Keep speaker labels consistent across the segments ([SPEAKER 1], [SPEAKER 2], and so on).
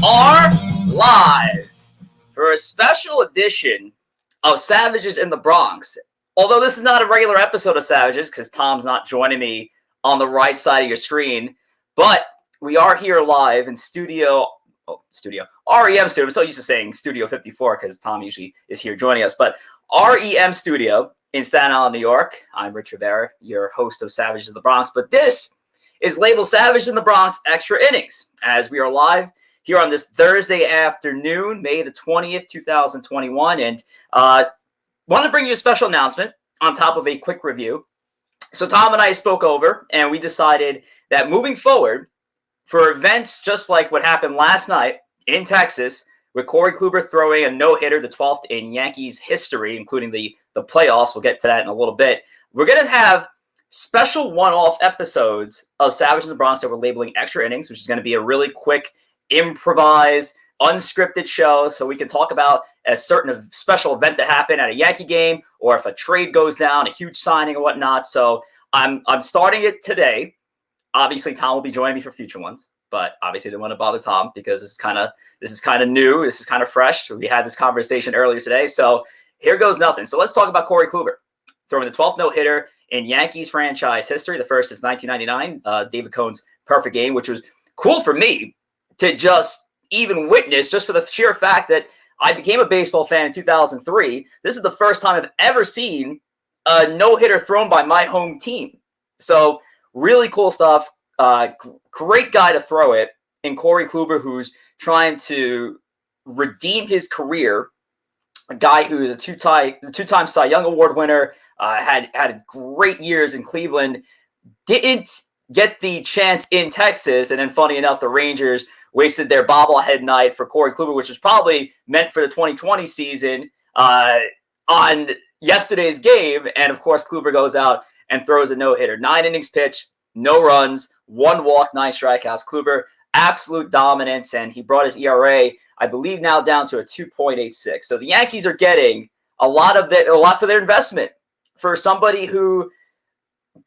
[SPEAKER 1] are live for a special edition of Savages in the Bronx. Although this is not a regular episode of Savages because Tom's not joining me on the right side of your screen, but we are here live in REM Studio. I'm so used to saying Studio 54 because Tom usually is here joining us, but REM Studio in Staten Island, New York. I'm Rich Rivera, your host of Savages in the Bronx, but this is labeled Savage in the Bronx Extra Innings, as we are live here on this Thursday afternoon, May the 20th, 2021, and wanted to bring you a special announcement on top of a quick review. So Tom and I spoke over, and we decided that moving forward, for events just like what happened last night in Texas, with Corey Kluber throwing a no-hitter, the 12th in Yankees history, including the playoffs, we'll get to that in a little bit, we're going to have special one-off episodes of Savage in the Bronx that we're labeling Extra Innings, which is going to be a really quick, improvised, unscripted show, so we can talk about a certain special event that happened at a Yankee game, or if a trade goes down, a huge signing or whatnot. So I'm starting it today. Obviously, Tom will be joining me for future ones, but obviously didn't want to bother Tom because this is kind of new, this is kind of fresh. We had this conversation earlier today, so here goes nothing. So let's talk about Corey Kluber throwing the 12th no-hitter in Yankees franchise history, the first since 1999, David Cohn's perfect game, which was cool for me to just even witness, just for the sheer fact that I became a baseball fan in 2003. This is the first time I've ever seen a no-hitter thrown by my home team. So really cool stuff. Great guy to throw it in Corey Kluber, who's trying to redeem his career. A guy who is a two-time Cy Young Award winner, had great years in Cleveland, didn't get the chance in Texas, and then funny enough, the Rangers wasted their bobblehead night for Corey Kluber, which was probably meant for the 2020 season, on yesterday's game, and of course, Kluber goes out and throws a no-hitter. 9 innings pitched, no runs, 1 walk, 9 strikeouts. Kluber, absolute dominance, and he brought his ERA, I believe, now down to a 2.86. So the Yankees are getting a lot for their investment for somebody who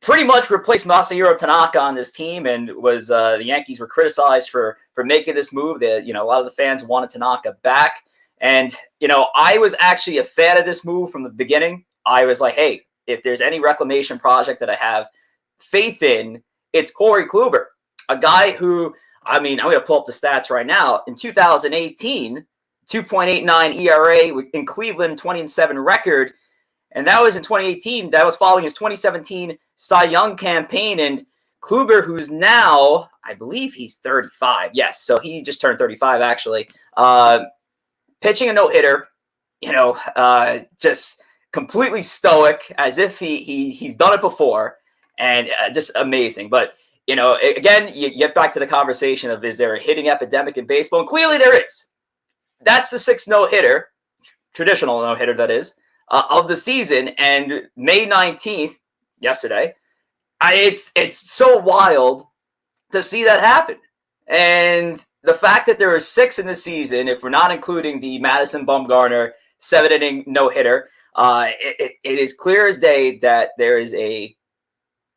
[SPEAKER 1] pretty much replaced Masahiro Tanaka on this team, and was the Yankees were criticized for making this move. That a lot of the fans wanted Tanaka back, and I was actually a fan of this move from the beginning. I was like, hey, if there's any reclamation project that I have faith in, it's Corey Kluber, a guy who, I'm going to pull up the stats right now. In 2018, 2.89 ERA in Cleveland, 20-7 record. And that was in 2018. That was following his 2017 Cy Young campaign. And Kluber, who's now, I believe he's 35. Yes, so he just turned 35, actually. Pitching a no-hitter, just completely stoic, as if he's done it before. And just amazing. But again, you get back to the conversation of, is there a hitting epidemic in baseball? And clearly there is. That's the 6th no-hitter, traditional no-hitter that is, of the season. And May 19th, yesterday, it's so wild to see that happen. And the fact that there are 6 in the season, if we're not including the Madison Bumgarner 7-inning no-hitter, it is clear as day that there is a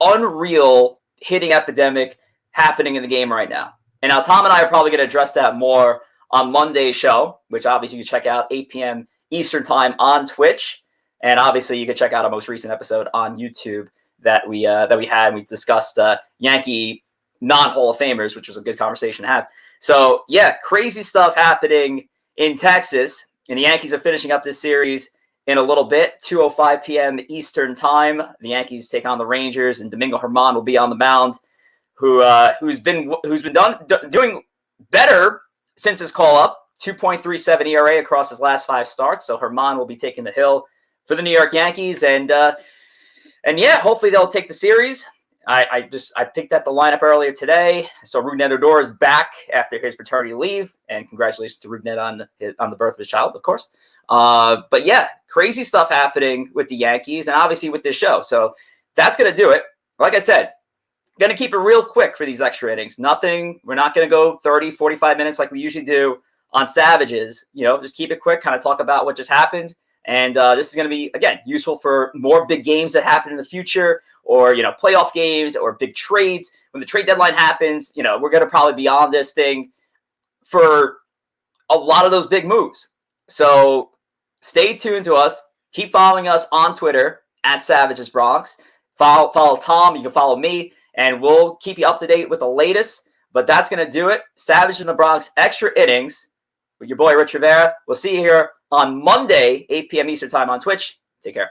[SPEAKER 1] unreal hitting epidemic happening in the game right now. And now Tom and I are probably going to address that more on Monday's show, which obviously you can check out 8 p.m. Eastern time on Twitch. And obviously you can check out our most recent episode on YouTube that we had. And we discussed Yankee non-Hall of Famers, which was a good conversation to have. So yeah, crazy stuff happening in Texas. And the Yankees are finishing up this series in a little bit, 2:05 p.m. Eastern time. The Yankees take on the Rangers, and Domingo Germán will be on the mound, who's been doing better since his call up. 2.37 ERA across his last 5 starts. So Germán will be taking the hill for the New York Yankees, and yeah, hopefully they'll take the series. I picked at the lineup earlier today. So Rougned Odor is back after his paternity leave, and congratulations to Rougned on the birth of his child, of course. But yeah, crazy stuff happening with the Yankees, and obviously with this show. So that's going to do it. Like I said, going to keep it real quick for these extra innings. We're not going to go 30, 45 minutes like we usually do on Savages. Just keep it quick, kind of talk about what just happened. And this is going to be, again, useful for more big games that happen in the future, or, playoff games or big trades. When the trade deadline happens, we're going to probably be on this thing for a lot of those big moves. So stay tuned to us. Keep following us on Twitter at Savages Bronx. Follow Tom. You can follow me, and we'll keep you up to date with the latest. But that's going to do it. Savage in the Bronx Extra Innings with your boy Rich Rivera. We'll see you here on Monday, 8 p.m. Eastern Time on Twitch. Take care.